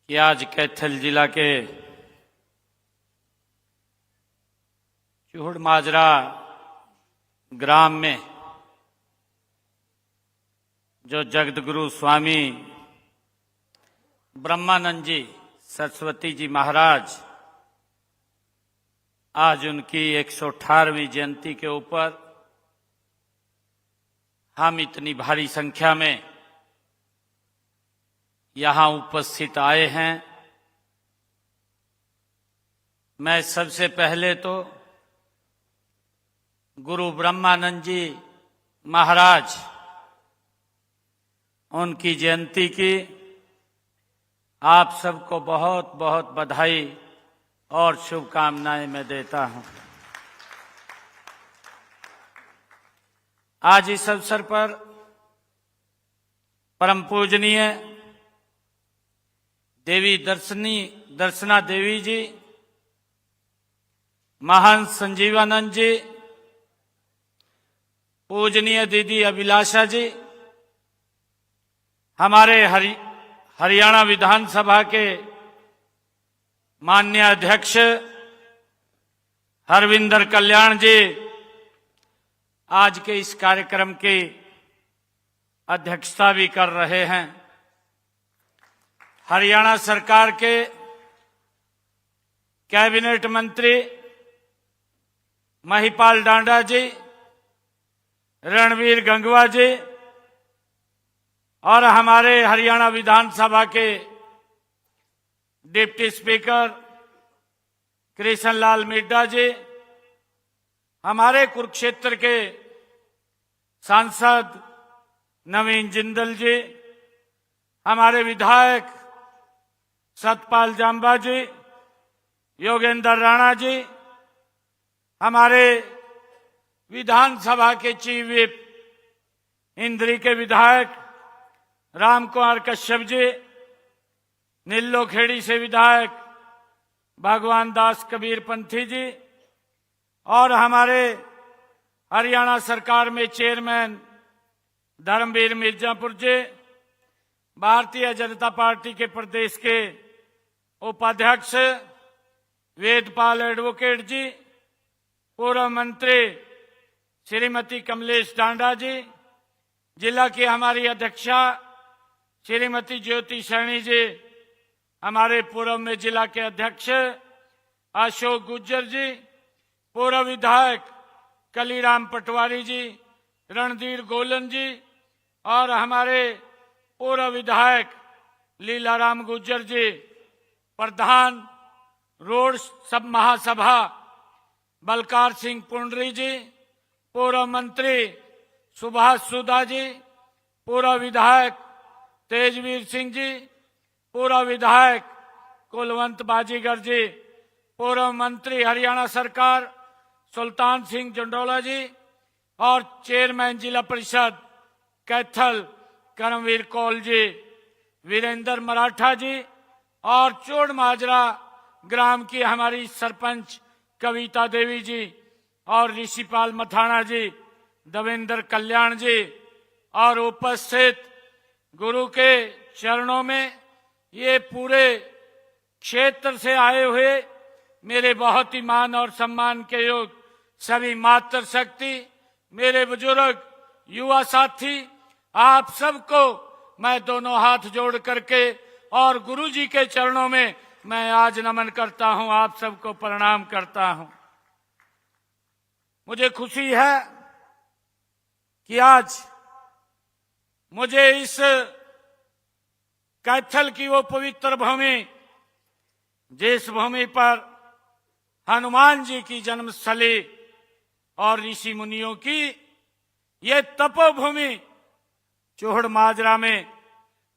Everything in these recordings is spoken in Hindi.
कि आज कैथल जिला के चूहड़ माजरा ग्राम में जो जगतगुरु स्वामी ब्रह्मानंद जी सरस्वती जी महाराज आज उनकी 118वीं जयंती के ऊपर हम इतनी भारी संख्या में यहां उपस्थित आए हैं। मैं सबसे पहले तो गुरु ब्रह्मानंद जी महाराज उनकी जयंती की आप सबको बहुत बहुत बधाई और शुभकामनाएं मैं देता हूं। आज इस अवसर पर परम पूजनीय देवी दर्शना देवी जी, महंत संजीवानंद जी, पूजनीय दीदी अभिलाषा जी, हमारे हरियाणा विधानसभा के माननीय अध्यक्ष हरविंदर कल्याण जी आज के इस कार्यक्रम की अध्यक्षता भी कर रहे हैं। हरियाणा सरकार के कैबिनेट मंत्री महिपाल डांडा जी, रणवीर गंगवा जी और हमारे हरियाणा विधानसभा के डिप्टी स्पीकर कृष्ण लाल मिड्डा जी, हमारे कुरुक्षेत्र के सांसद नवीन जिंदल जी, हमारे विधायक सतपाल जांबा जी, योगेंद्र राणा जी, हमारे विधानसभा के चीफ विप इंद्री के विधायक राम कुमार कश्यप जी, नीलो खेड़ी से विधायक भगवान दास कबीर पंथी जी और हमारे हरियाणा सरकार में चेयरमैन धर्मवीर मिर्जापुर जी, भारतीय जनता पार्टी के प्रदेश के उपाध्यक्ष वेदपाल एडवोकेट जी, पूर्व मंत्री श्रीमती कमलेश डांडा जी, जिला की हमारी अध्यक्षा श्रीमती ज्योति सैनी जी, हमारे पूर्व में जिला के अध्यक्ष अशोक गुज्जर जी, पूर्व विधायक कलीराम पटवारी जी, रणधीर गोलन जी और हमारे पूर्व विधायक लीलाराम गुज्जर जी, प्रधान रोड सब महासभा बलकार सिंह पुंडरी जी, पूर्व मंत्री सुभाष सुधा जी, पूर्व विधायक तेजवीर सिंह जी, पूर्व विधायक कुलवंत बाजीगर जी, पूर्व मंत्री हरियाणा सरकार सुल्तान सिंह जंडोला जी और चेयरमैन जिला परिषद कैथल करमवीर कौल जी, वीरेंद्र मराठा जी और चूहड़ माजरा ग्राम की हमारी सरपंच कविता देवी जी और ऋषिपाल मथाना जी, देवेंद्र कल्याण जी और उपस्थित गुरु के चरणों में ये पूरे क्षेत्र से आए हुए मेरे बहुत ही मान और सम्मान के योग सभी मातृशक्ति, मेरे बुजुर्ग युवा साथी, आप सबको मैं दोनों हाथ जोड़ करके और गुरु जी के चरणों में मैं आज नमन करता हूं, आप सबको प्रणाम करता हूं। मुझे खुशी है कि आज मुझे इस कैथल की वो पवित्र भूमि, जिस भूमि पर हनुमान जी की जन्मस्थली और ऋषि मुनियों की ये तपोभूमि चूहड़ माजरा में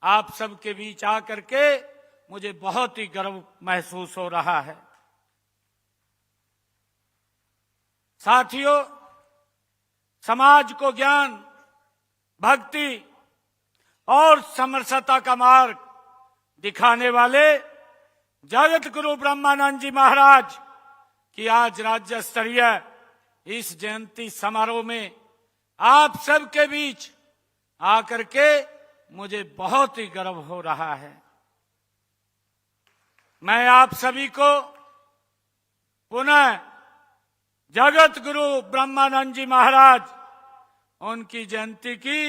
आप सबके बीच आकर के मुझे बहुत ही गर्व महसूस हो रहा है। साथियों, समाज को ज्ञान, भक्ति और समरसता का मार्ग दिखाने वाले जगत गुरु ब्रह्मानंद जी महाराज की आज राज्य स्तरीय इस जयंती समारोह में आप सबके बीच आकर के मुझे बहुत ही गर्व हो रहा है। मैं आप सभी को पुनः जगत गुरु ब्रह्मानंद जी महाराज उनकी जयंती की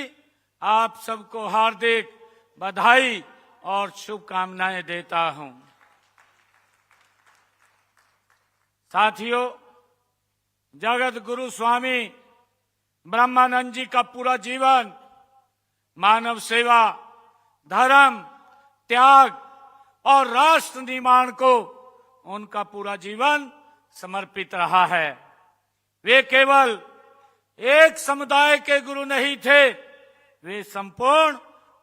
आप सबको हार्दिक बधाई और शुभकामनाएं देता हूं। साथियों, जगत गुरु स्वामी ब्रह्मानंद जी का पूरा जीवन मानव सेवा, धर्म, त्याग और राष्ट्र निर्माण को उनका पूरा जीवन समर्पित रहा है। वे केवल एक समुदाय के गुरु नहीं थे, वे संपूर्ण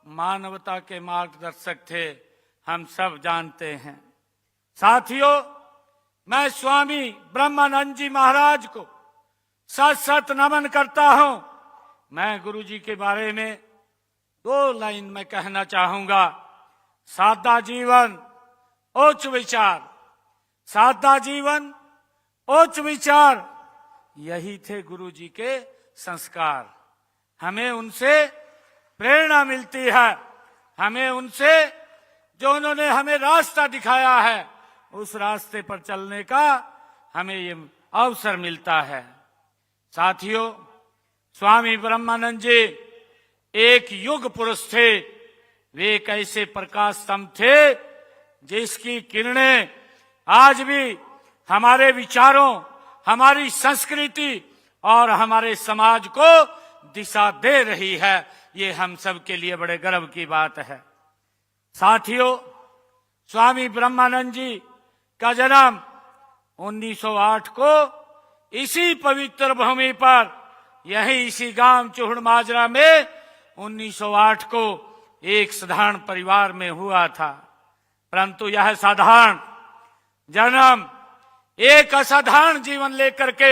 मानवता के मार्गदर्शक थे, हम सब जानते हैं। साथियों, मैं स्वामी ब्रह्मानंद जी महाराज को सत सत नमन करता हूं। मैं गुरु जी के बारे में 2 लाइन में कहना चाहूंगा। सादा जीवन, उच्च विचार। सादा जीवन, उच्च विचार, यही थे गुरु जी के संस्कार। हमें उनसे प्रेरणा मिलती है, हमें उनसे जो उन्होंने हमें रास्ता दिखाया है उस रास्ते पर चलने का हमें ये अवसर मिलता है। साथियों, स्वामी ब्रह्मानंद जी एक युग पुरुष थे। वे एक ऐसे प्रकाश स्तंभ थे जिसकी किरणें आज भी हमारे विचारों, हमारी संस्कृति और हमारे समाज को दिशा दे रही है। ये हम सब के लिए बड़े गर्व की बात है। साथियों, स्वामी ब्रह्मानंद जी का जन्म 1908 को इसी पवित्र भूमि पर, यही इसी गांव चूहड़ माजरा में 1908 को एक साधारण परिवार में हुआ था। परंतु यह साधारण जन्म एक असाधारण जीवन लेकर के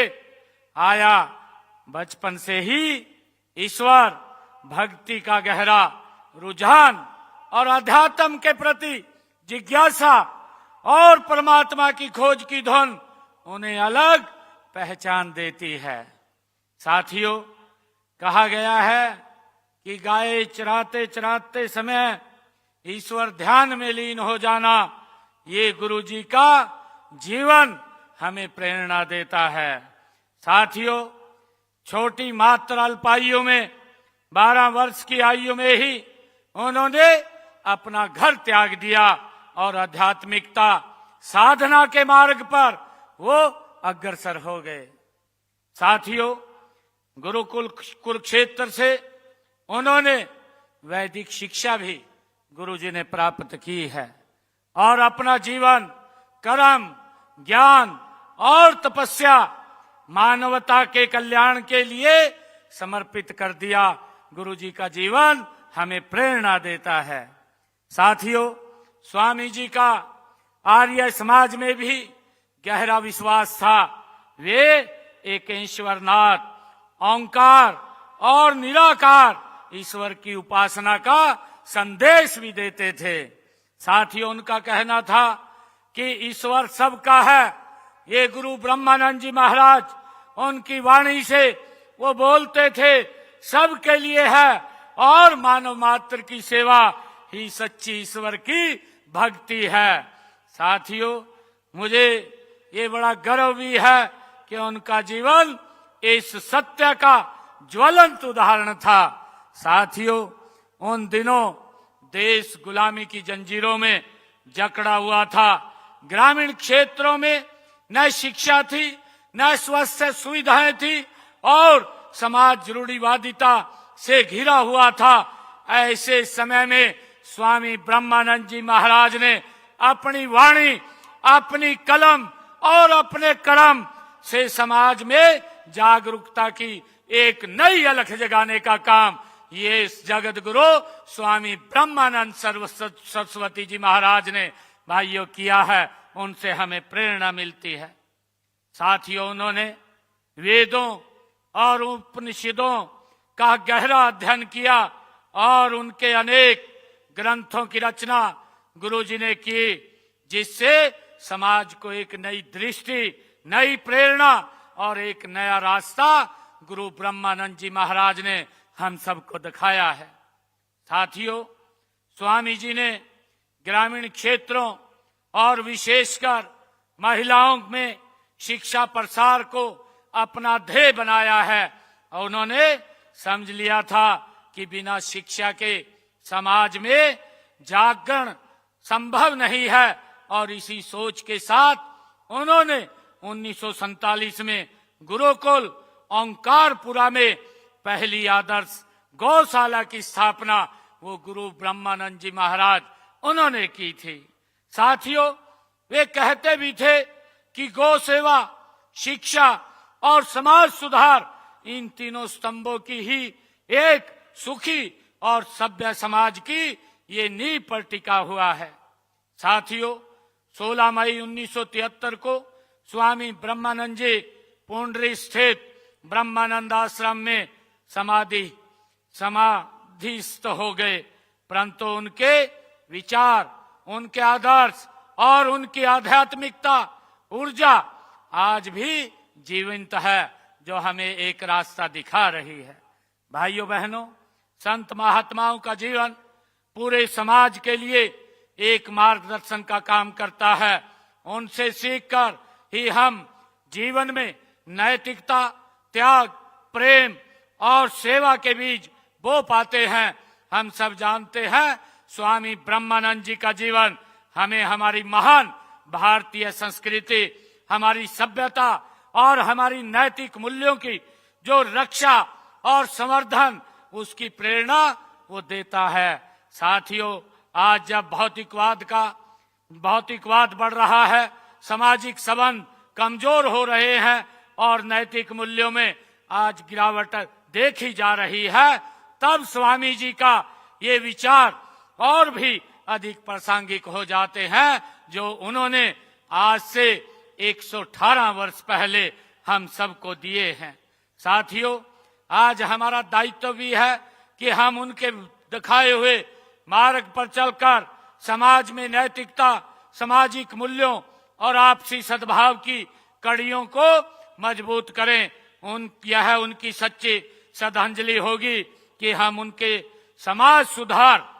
आया। बचपन से ही ईश्वर भक्ति का गहरा रुझान और अध्यात्म के प्रति जिज्ञासा और परमात्मा की खोज की धुन उन्हें अलग पहचान देती है। साथियों, कहा गया है कि गाय चराते चराते समय ईश्वर ध्यान में लीन हो जाना, ये गुरु जी का जीवन हमें प्रेरणा देता है। साथियों, छोटी मात्र अल्पायु में 12 वर्ष की आयु में ही उन्होंने अपना घर त्याग दिया और आध्यात्मिकता साधना के मार्ग पर वो अग्रसर हो गए। साथियों, गुरुकुल कुरुक्षेत्र से उन्होंने वैदिक शिक्षा भी गुरुजी ने प्राप्त की है और अपना जीवन कर्म, ज्ञान और तपस्या, मानवता के कल्याण के लिए समर्पित कर दिया। गुरुजी का जीवन हमें प्रेरणा देता है। साथियों, स्वामी जी का आर्य समाज में भी गहरा विश्वास था। वे एक ईश्वरनाथ, ओंकार और निराकार ईश्वर की उपासना का संदेश भी देते थे। साथियों, उनका कहना था कि ईश्वर सबका है। ये गुरु ब्रह्मानंद जी महाराज, उनकी वाणी से वो बोलते थे सबके लिए है और मानव मात्र की सेवा ही सच्ची ईश्वर की भक्ति है। साथियों, मुझे ये बड़ा गर्व भी है कि उनका जीवन इस सत्य का ज्वलंत उदाहरण था। साथियों, उन दिनों देश गुलामी की जंजीरों में जकड़ा हुआ था। ग्रामीण क्षेत्रों में न शिक्षा थी, न स्वास्थ्य सुविधाएं थी और समाज रूढ़िवादिता से घिरा हुआ था। ऐसे समय में स्वामी ब्रह्मानंद जी महाराज ने अपनी वाणी, अपनी कलम और अपने कर्म से समाज में जागरूकता की एक नई अलख जगाने का काम ये जगत गुरु स्वामी ब्रह्मानंद सरस्वती जी महाराज ने भाइयों किया है। उनसे हमें प्रेरणा मिलती है। साथियों, उन्होंने वेदों और उपनिषदों का गहरा अध्ययन किया और उनके अनेक ग्रंथों की रचना गुरुजी ने की, जिससे समाज को एक नई दृष्टि, नई प्रेरणा और एक नया रास्ता गुरु ब्रह्मानंद जी महाराज ने हम सबको दिखाया है। साथियों, स्वामी जी ने ग्रामीण क्षेत्रों और विशेषकर महिलाओं में शिक्षा प्रसार को अपना ध्येय बनाया है। और उन्होंने समझ लिया था कि बिना शिक्षा के समाज में जागरण संभव नहीं है, और इसी सोच के साथ उन्होंने 1947 में गुरुकुल ओंकारपुरा में पहली आदर्श गौशाला की स्थापना वो गुरु ब्रह्मानंद जी महाराज उन्होंने की थी। साथियों, वे कहते भी थे कि गौ सेवा, शिक्षा और समाज सुधार, इन तीनों स्तंभों की ही एक सुखी और सभ्य समाज की ये नींव पर टिका हुआ है। साथियों, 16 मई 1973 को स्वामी ब्रह्मानंद जी पुंडरी स्थित ब्रह्मानंद आश्रम में समाधिस्थ हो गए, परंतु उनके विचार, उनके आदर्श और उनकी आध्यात्मिकता ऊर्जा आज भी जीवंत है, जो हमें एक रास्ता दिखा रही है। भाइयों बहनों, संत महात्माओं का जीवन पूरे समाज के लिए एक मार्गदर्शन का काम करता है। उनसे सीखकर ही हम जीवन में नैतिकता, त्याग, प्रेम और सेवा के बीज बो पाते हैं। हम सब जानते हैं स्वामी ब्रह्मानंद जी का जीवन हमें हमारी महान भारतीय संस्कृति, हमारी सभ्यता और हमारी नैतिक मूल्यों की जो रक्षा और संवर्धन, उसकी प्रेरणा वो देता है। साथियों, आज जब भौतिकवाद बढ़ रहा है, सामाजिक संबंध कमजोर हो रहे हैं और नैतिक मूल्यों में आज गिरावट देखी जा रही है, तब स्वामी जी का ये विचार और भी अधिक प्रासंगिक हो जाते हैं, जो उन्होंने आज से 118 वर्ष पहले हम सबको दिए हैं। साथियों, आज हमारा दायित्व भी है कि हम उनके दिखाए हुए मार्ग पर चलकर समाज में नैतिकता, सामाजिक मूल्यों और आपसी सद्भाव की कड़ियों को मजबूत करें। यह उनकी सच्ची श्रद्धांजलि होगी कि हम उनके समाज सुधार,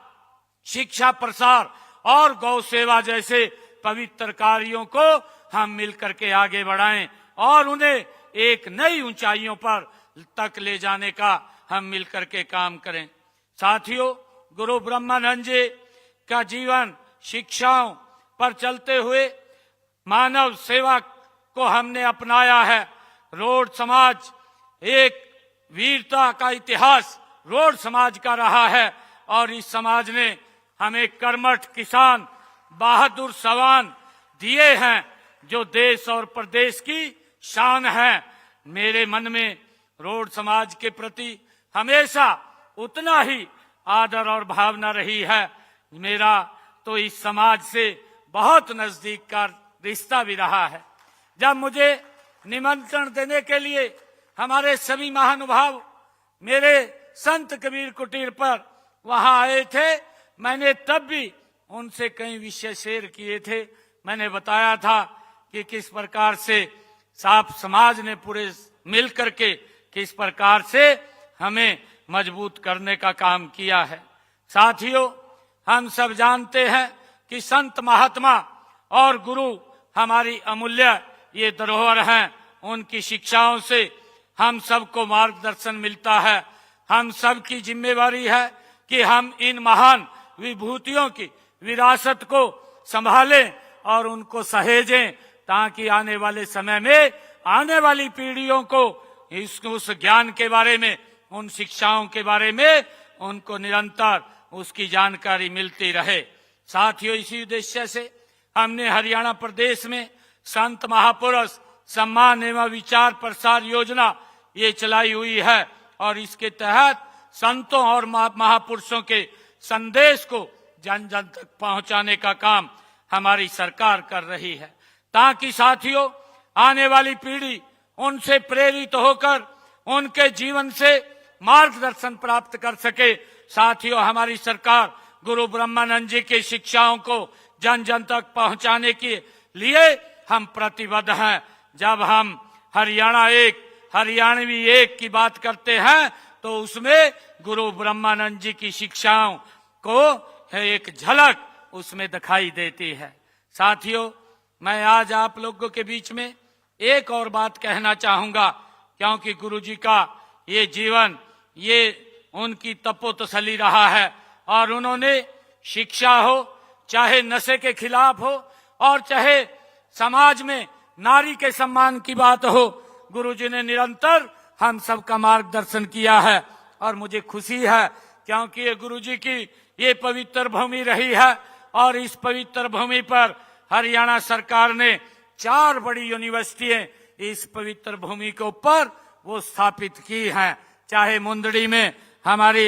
शिक्षा प्रसार और गौ सेवा जैसे पवित्र कार्यों को हम मिलकर के आगे बढ़ाएं और उन्हें एक नई ऊंचाइयों पर तक ले जाने का हम मिलकर के काम करें। साथियों, गुरु ब्रह्मानंद जी का जीवन शिक्षाओं पर चलते हुए मानव सेवा को हमने अपनाया है। रोड समाज एक वीरता का इतिहास रोड समाज का रहा है, और इस समाज ने हमें कर्मठ किसान, बहादुर सवान दिए हैं, जो देश और प्रदेश की शान है। मेरे मन में रोड समाज के प्रति हमेशा उतना ही आदर और भावना रही है। मेरा तो इस समाज से बहुत नजदीक का रिश्ता भी रहा है। जब मुझे निमंत्रण देने के लिए हमारे सभी महानुभाव मेरे संत कबीर कुटीर पर वहां आए थे, मैंने तब भी उनसे कई विषय शेयर किए थे। मैंने बताया था कि किस प्रकार से साफ समाज ने पूरे मिलकर के किस प्रकार से हमें मजबूत करने का काम किया है। साथियों, हम सब जानते हैं कि संत महात्मा और गुरु हमारी अमूल्य ये धरोहर हैं। उनकी शिक्षाओं से हम सबको मार्गदर्शन मिलता है। हम सब की जिम्मेवारी है कि हम इन महान विभूतियों की विरासत को संभालें और उनको सहेजें, ताकि आने वाले समय में आने वाली पीढ़ियों को उस ज्ञान के बारे में, उन शिक्षाओं के बारे में उनको निरंतर उसकी जानकारी मिलती रहे। साथियों, इसी उद्देश्य से हमने हरियाणा प्रदेश में संत महापुरुष सम्मान एवं विचार प्रसार योजना ये चलाई हुई है, और इसके तहत संतों और महापुरुषों के संदेश को जन जन तक पहुंचाने का काम हमारी सरकार कर रही है, ताकि साथियों आने वाली पीढ़ी उनसे प्रेरित होकर उनके जीवन से मार्गदर्शन प्राप्त कर सके। साथियों, हमारी सरकार गुरु ब्रह्मानंद जी की शिक्षाओं को जन जन तक पहुंचाने के लिए हम प्रतिबद्ध हैं। जब हम हरियाणवी एक की बात करते हैं, तो उसमें गुरु ब्रह्मानंद जी की शिक्षाओं को एक झलक उसमें दिखाई देती है। साथियों, मैं आज आप लोगों के बीच में एक और बात कहना चाहूंगा, क्योंकि गुरुजी का ये जीवन, ये उनकी तपोतसली रहा है और उन्होंने शिक्षा हो, चाहे नशे के खिलाफ हो और चाहे समाज में नारी के सम्मान की बात हो, गुरुजी ने निरंतर हम सबका मार्गदर्शन किया है। और मुझे खुशी है क्योंकि ये गुरुजी की ये पवित्र भूमि रही है और इस पवित्र भूमि पर हरियाणा सरकार ने 4 बड़ी यूनिवर्सिटियां इस पवित्र भूमि के ऊपर वो स्थापित की हैं। चाहे मुंदड़ी में हमारी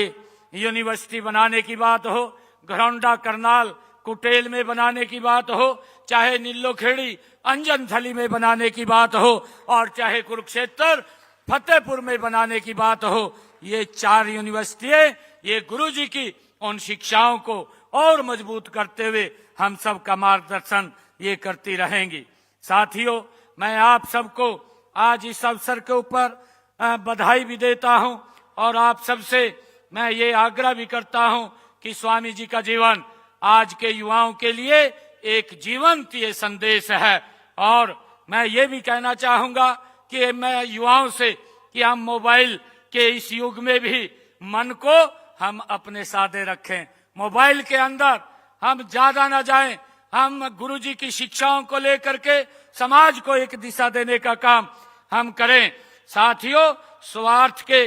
यूनिवर्सिटी बनाने की बात हो, घरौंडा करनाल कुटेल में बनाने की बात हो, चाहे नीलोखेड़ी अंजनथली में बनाने की बात हो और चाहे कुरुक्षेत्र फतेहपुर में बनाने की बात हो, ये 4 यूनिवर्सिटियां ये गुरुजी की उन शिक्षाओं को और मजबूत करते हुए हम सब का मार्गदर्शन ये करती रहेंगी। साथियों, मैं आप सबको आज इस अवसर के ऊपर बधाई भी देता हूं और आप सबसे मैं ये आग्रह भी करता हूं कि स्वामी जी का जीवन आज के युवाओं के लिए एक जीवंत ये संदेश है। और मैं ये भी कहना चाहूंगा कि मैं युवाओं से कि हम मोबाइल के इस युग में भी मन को हम अपने साधे रखें, मोबाइल के अंदर हम ज्यादा न जाएं, हम गुरुजी की शिक्षाओं को लेकर के समाज को एक दिशा देने का काम हम करें। साथियों, स्वार्थ के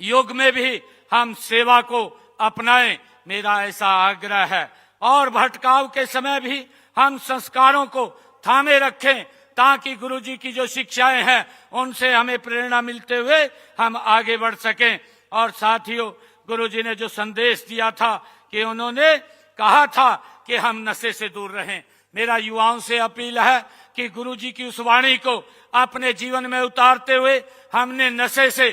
युग में भी हम सेवा को अपनाएं, मेरा ऐसा आग्रह है। और भटकाव के समय भी हम संस्कारों को थामे रखें ताकि गुरुजी की जो शिक्षाएं हैं उनसे हमें प्रेरणा मिलते हुए हम आगे बढ़ सकें। और साथियों, गुरुजी ने जो संदेश दिया था कि उन्होंने कहा था कि हम नशे से दूर रहें, मेरा युवाओं से अपील है कि गुरुजी की उस वाणी को अपने जीवन में उतारते हुए हमने नशे से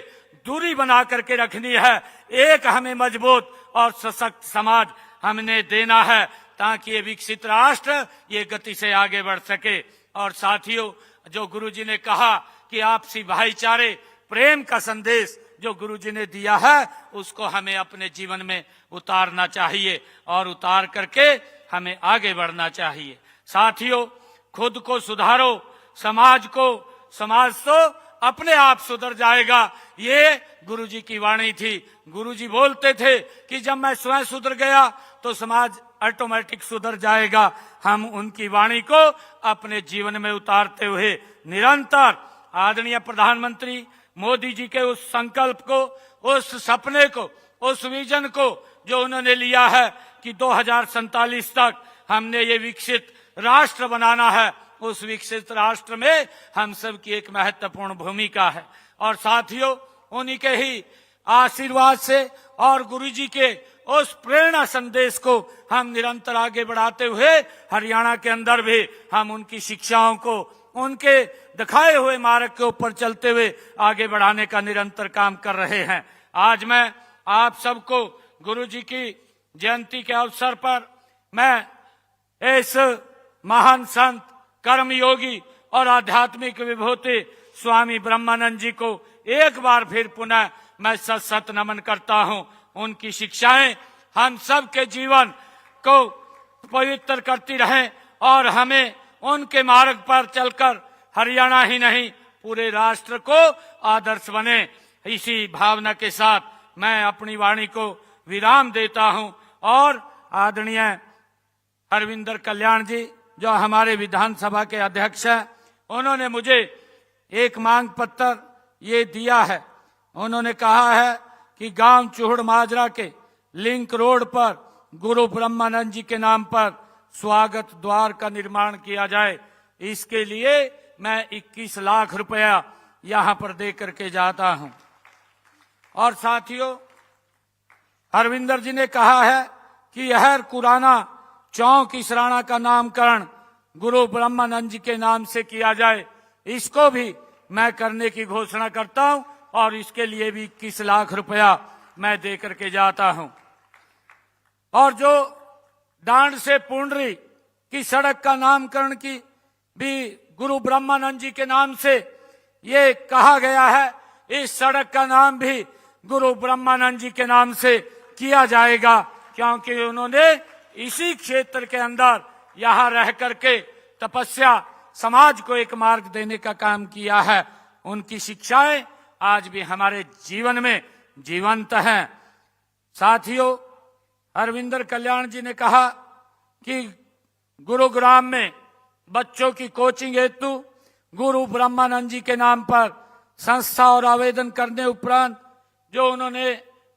दूरी बना करके रखनी है। एक हमें मजबूत और सशक्त समाज हमने देना है ताकि ये विकसित राष्ट्र ये गति से आगे बढ़ सके। और साथियों, जो गुरुजी ने कहा कि आपसी भाईचारे प्रेम का संदेश जो गुरुजी ने दिया है उसको हमें अपने जीवन में उतारना चाहिए और उतार करके हमें आगे बढ़ना चाहिए। साथियों, खुद को सुधारो, समाज तो अपने आप सुधर जाएगा, ये गुरुजी की वाणी थी। गुरुजी बोलते थे कि जब मैं स्वयं सुधर गया तो समाज ऑटोमेटिक सुधर जाएगा। हम उनकी वाणी को अपने जीवन में उतारते हुए निरंतर आदरणीय प्रधानमंत्री मोदी जी के उस संकल्प को, उस सपने को, उस विजन को जो उन्होंने लिया है कि 2047 तक हमने ये विकसित राष्ट्र बनाना है, उस विकसित राष्ट्र में हम सब की एक महत्वपूर्ण भूमिका है। और साथियों, उन्हीं के ही आशीर्वाद से और गुरुजी के उस प्रेरणा संदेश को हम निरंतर आगे बढ़ाते हुए हरियाणा के अंदर भी हम उनकी शिक्षाओं को उनके दिखाए हुए मार्ग के ऊपर चलते हुए आगे बढ़ाने का निरंतर काम कर रहे हैं। आज मैं आप सबको गुरुजी की जयंती के अवसर पर मैं इस महान संत, कर्मयोगी और आध्यात्मिक विभूति स्वामी ब्रह्मानंद जी को एक बार फिर पुनः मैं सत सत नमन करता हूं। उनकी शिक्षाएं हम सब के जीवन को पवित्र करती रहें और हमें उनके मार्ग पर चलकर हरियाणा ही नहीं पूरे राष्ट्र को आदर्श बने। इसी भावना के साथ मैं अपनी वाणी को विराम देता हूं और आदरणीय हरविंदर कल्याण जी जो हमारे विधानसभा के अध्यक्ष हैं, उन्होंने मुझे एक मांग पत्र ये दिया है। उन्होंने कहा है कि गांव चूहड़ माजरा के लिंक रोड पर गुरु ब्रह्मानंद जी के नाम पर स्वागत द्वार का निर्माण किया जाए। इसके लिए मैं 21 लाख रुपया यहां पर दे करके जाता हूं। और साथियों, हरविंदर जी ने कहा है कि यह कुराना चौक इसराना का नामकरण गुरु ब्रह्मानंद जी के नाम से किया जाए। इसको भी मैं करने की घोषणा करता हूं और इसके लिए भी 21 लाख रुपया मैं दे करके जाता हूं। और जो डांड से पुंडरी की सड़क का नामकरण की भी गुरु ब्रह्मानंद जी के नाम से ये कहा गया है, इस सड़क का नाम भी गुरु ब्रह्मानंद जी के नाम से किया जाएगा, क्योंकि उन्होंने इसी क्षेत्र के अंदर यहाँ रह करके तपस्या समाज को एक मार्ग देने का काम किया है। उनकी शिक्षाएं आज भी हमारे जीवन में जीवंत हैं। साथियों, अरविंदर कल्याण जी ने कहा कि गुरुग्राम में बच्चों की कोचिंग हेतु गुरु ब्रह्मानंद जी के नाम पर संस्था और आवेदन करने उपरांत जो उन्होंने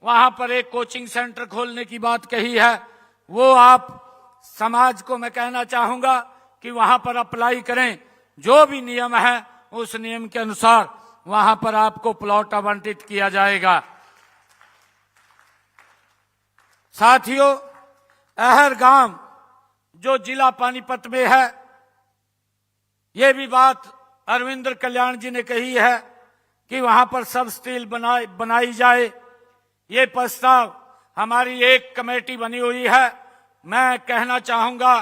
वहां पर एक कोचिंग सेंटर खोलने की बात कही है, वो आप समाज को मैं कहना चाहूंगा कि वहां पर अप्लाई करें। जो भी नियम है उस नियम के अनुसार वहां पर आपको प्लॉट आवंटित किया जाएगा। साथियों, अहर गांव जो जिला पानीपत में है, ये भी बात अरविंदर कल्याण जी ने कही है कि वहां पर सब स्टील बनाई जाए। ये प्रस्ताव हमारी एक कमेटी बनी हुई है। मैं कहना चाहूंगा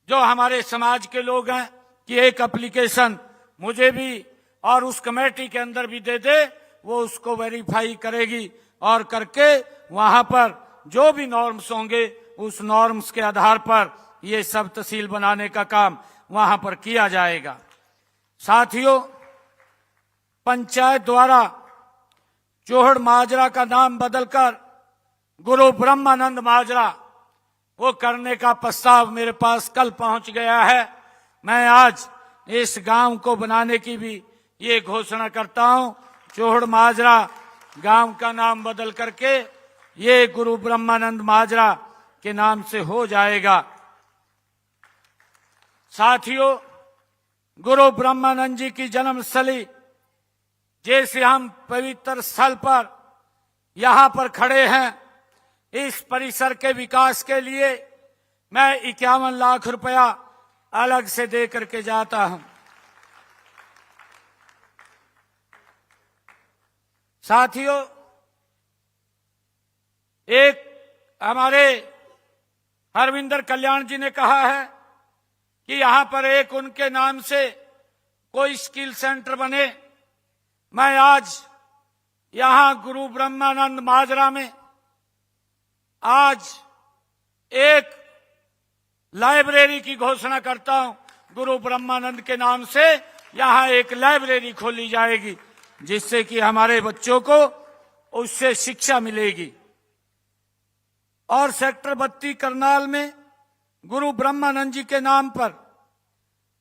जो हमारे समाज के लोग हैं कि एक एप्लीकेशन मुझे भी और उस कमेटी के अंदर भी दे दे, वो उसको वेरीफाई करेगी और करके वहां पर जो भी नॉर्म्स होंगे उस नॉर्म्स के आधार पर ये सब तहसील बनाने का काम वहां पर किया जाएगा। साथियों, पंचायत द्वारा चोहड़ माजरा का नाम बदलकर गुरु ब्रह्मानंद माजरा वो करने का प्रस्ताव मेरे पास कल पहुंच गया है। मैं आज इस गांव को बनाने की भी ये घोषणा करता हूं। चोहड़ माजरा गांव का नाम बदल करके ये गुरु ब्रह्मानंद माजरा के नाम से हो जाएगा। साथियों, गुरु ब्रह्मानंद जी की जन्मस्थली जैसे हम पवित्र स्थल पर यहां पर खड़े हैं, इस परिसर के विकास के लिए मैं 51 लाख रुपया अलग से दे करके जाता हूं। साथियों, एक हमारे हरविंदर कल्याण जी ने कहा है कि यहां पर एक उनके नाम से कोई स्किल सेंटर बने। मैं आज यहां गुरु ब्रह्मानंद माजरा में आज एक लाइब्रेरी की घोषणा करता हूं। गुरु ब्रह्मानंद के नाम से यहां एक लाइब्रेरी खोली जाएगी, जिससे कि हमारे बच्चों को उससे शिक्षा मिलेगी। और सेक्टर 32 करनाल में गुरु ब्रह्मानंद जी के नाम पर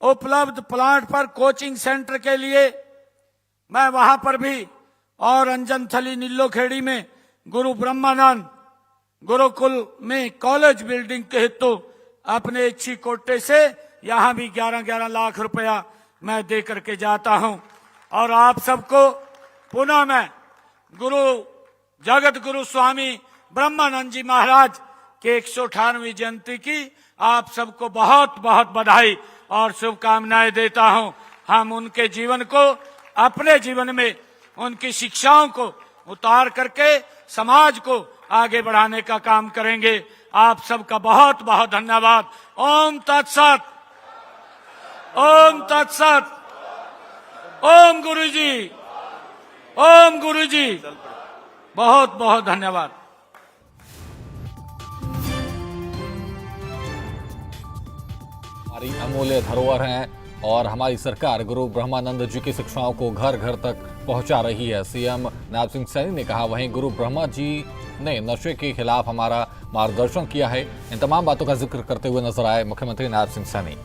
उपलब्ध प्लांट पर कोचिंग सेंटर के लिए मैं वहां पर भी, और अंजनथली नीलोखेड़ी में गुरु ब्रह्मानंद गुरुकुल में कॉलेज बिल्डिंग के हेतु अपने इच्छी कोटे से यहां भी 11-11 लाख रुपया मैं दे करके जाता हूं। और आप सबको पुनः मैं गुरु जगत गुरु स्वामी ब्रह्मानंद जी महाराज के 198वीं जयंती की आप सबको बहुत बहुत बधाई और शुभकामनाएं देता हूं। हम उनके जीवन को अपने जीवन में उनकी शिक्षाओं को उतार करके समाज को आगे बढ़ाने का काम करेंगे। आप सबका बहुत बहुत धन्यवाद। ओम तत्सत, ओम तत्सत, ओम गुरुजी, ओम गुरुजी। बहुत बहुत धन्यवाद। हमारी अमूल्य धरोहर हैं और हमारी सरकार गुरु ब्रह्मानंद जी की शिक्षाओं को घर घर तक पहुंचा रही है। सीएम नायब सिंह सैनी ने कहा। वहीं गुरु ब्रह्मा जी ने नशे के खिलाफ हमारा मार्गदर्शन किया है। इन तमाम बातों का जिक्र करते हुए नजर आए मुख्यमंत्री नायब सिंह सैनी।